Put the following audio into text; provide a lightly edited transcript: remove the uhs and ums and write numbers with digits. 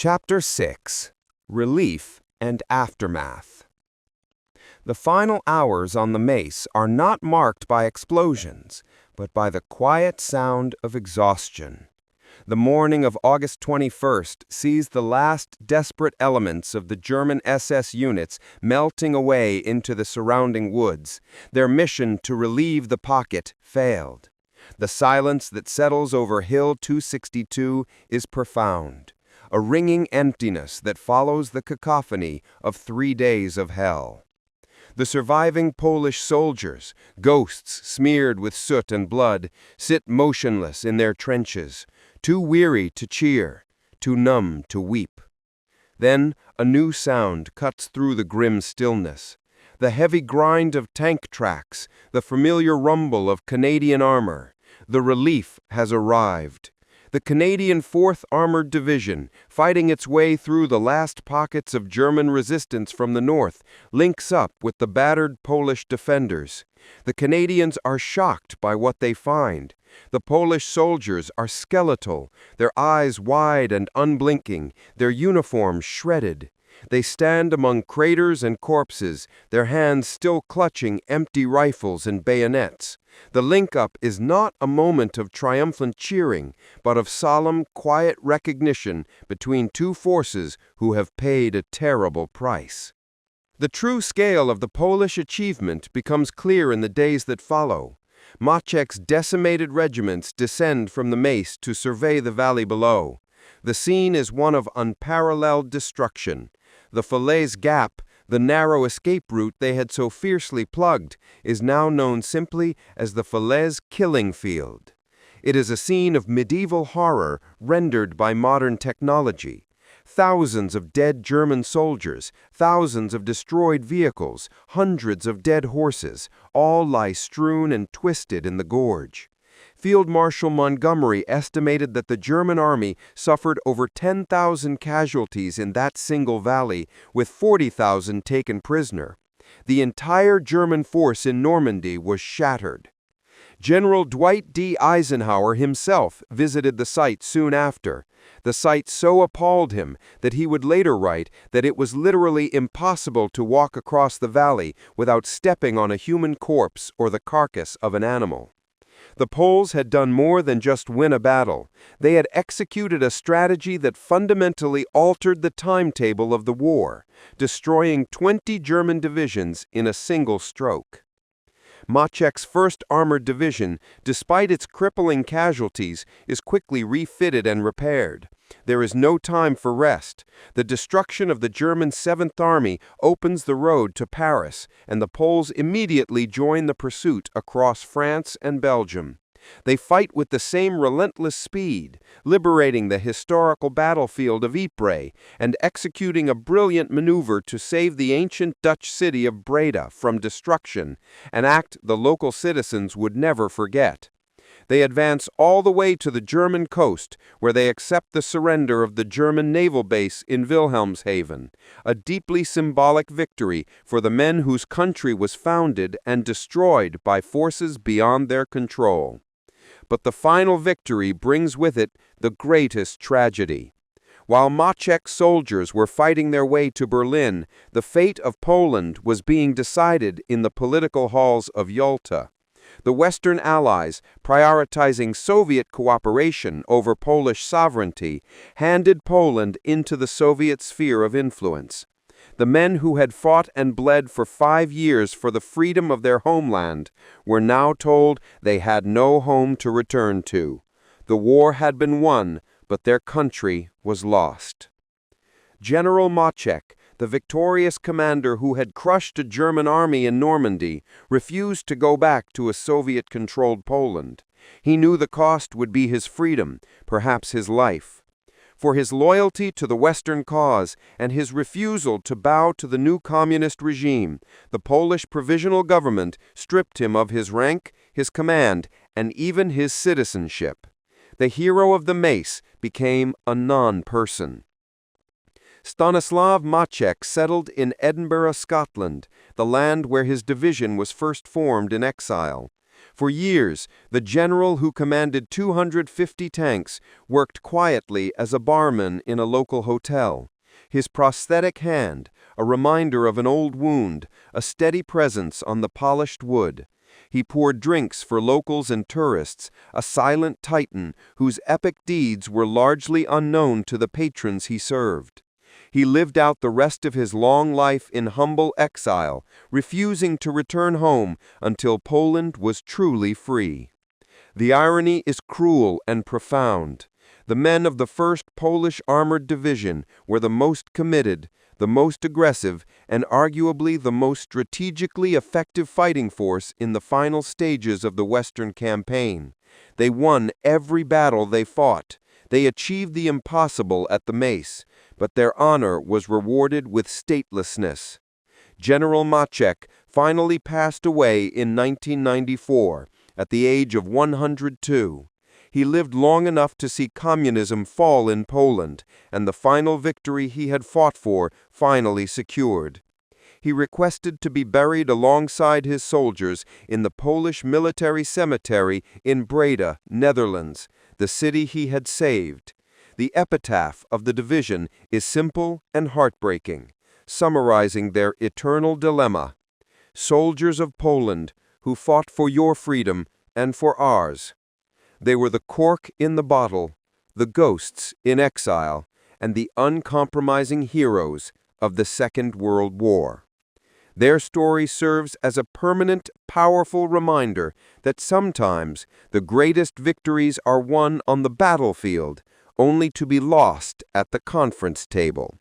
Chapter 6: Relief and Aftermath. The final hours on the Mace are not marked by explosions, but by the quiet sound of exhaustion. The morning of August 21st sees the last desperate elements of the German SS units melting away into the surrounding woods. Their mission to relieve the pocket failed. The silence that settles over Hill 262 is profound, a ringing emptiness that follows the cacophony of 3 days of hell. The surviving Polish soldiers, ghosts smeared with soot and blood, sit motionless in their trenches, too weary to cheer, too numb to weep. Then a new sound cuts through the grim stillness. The heavy grind of tank tracks, the familiar rumble of Canadian armor. The relief has arrived. The Canadian 4th Armored Division, fighting its way through the last pockets of German resistance from the north, links up with the battered Polish defenders. The Canadians are shocked by what they find. The Polish soldiers are skeletal, their eyes wide and unblinking, their uniforms shredded. They stand among craters and corpses, their hands still clutching empty rifles and bayonets. The link-up is not a moment of triumphant cheering, but of solemn, quiet recognition between two forces who have paid a terrible price. The true scale of the Polish achievement becomes clear in the days that follow. Maciek's decimated regiments descend from the Mace to survey the valley below. The scene is one of unparalleled destruction. The Falaise Gap, the narrow escape route they had so fiercely plugged, is now known simply as the Falaise Killing Field. It is a scene of medieval horror rendered by modern technology. Thousands of dead German soldiers, thousands of destroyed vehicles, hundreds of dead horses, all lie strewn and twisted in the gorge. Field Marshal Montgomery estimated that the German army suffered over 10,000 casualties in that single valley, with 40,000 taken prisoner. The entire German force in Normandy was shattered. General Dwight D. Eisenhower himself visited the site soon after. The sight so appalled him that he would later write that it was literally impossible to walk across the valley without stepping on a human corpse or the carcass of an animal. The Poles had done more than just win a battle. They had executed a strategy that fundamentally altered the timetable of the war, destroying 20 German divisions in a single stroke. Maciek's 1st Armored Division, despite its crippling casualties, is quickly refitted and repaired. There is no time for rest. The destruction of the German 7th Army opens the road to Paris, and the Poles immediately join the pursuit across France and Belgium. They fight with the same relentless speed, liberating the historical battlefield of Ypres and executing a brilliant maneuver to save the ancient Dutch city of Breda from destruction, an act the local citizens would never forget. They advance all the way to the German coast, where they accept the surrender of the German naval base in Wilhelmshaven, a deeply symbolic victory for the men whose country was founded and destroyed by forces beyond their control. But the final victory brings with it the greatest tragedy. While Maciek's soldiers were fighting their way to Berlin, the fate of Poland was being decided in the political halls of Yalta. The Western Allies, prioritizing Soviet cooperation over Polish sovereignty, handed Poland into the Soviet sphere of influence. The men who had fought and bled for 5 years for the freedom of their homeland were now told they had no home to return to. The war had been won, but their country was lost. General Maciek, the victorious commander who had crushed a German army in Normandy, refused to go back to a Soviet-controlled Poland. He knew the cost would be his freedom, perhaps his life. For his loyalty to the Western cause and his refusal to bow to the new communist regime, the Polish provisional government stripped him of his rank, his command, and even his citizenship. The hero of the Mace became a non-person. Stanislav Maciek settled in Edinburgh, Scotland, the land where his division was first formed in exile. For years, the general who commanded 250 tanks worked quietly as a barman in a local hotel. His prosthetic hand, a reminder of an old wound, a steady presence on the polished wood. He poured drinks for locals and tourists, a silent titan whose epic deeds were largely unknown to the patrons he served. He lived out the rest of his long life in humble exile, refusing to return home until Poland was truly free. The irony is cruel and profound. The men of the 1st Polish Armored Division were the most committed, the most aggressive, and arguably the most strategically effective fighting force in the final stages of the Western campaign. They won every battle they fought. They achieved the impossible at the Mace, but their honor was rewarded with statelessness. General Maciek finally passed away in 1994 at the age of 102. He lived long enough to see communism fall in Poland, and the final victory he had fought for finally secured. He requested to be buried alongside his soldiers in the Polish military cemetery in Breda, Netherlands, the city he had saved. The epitaph of the division is simple and heartbreaking, summarizing their eternal dilemma. Soldiers of Poland who fought for your freedom and for ours. They were the cork in the bottle, the ghosts in exile, and the uncompromising heroes of the Second World War. Their story serves as a permanent, powerful reminder that sometimes the greatest victories are won on the battlefield, only to be lost at the conference table.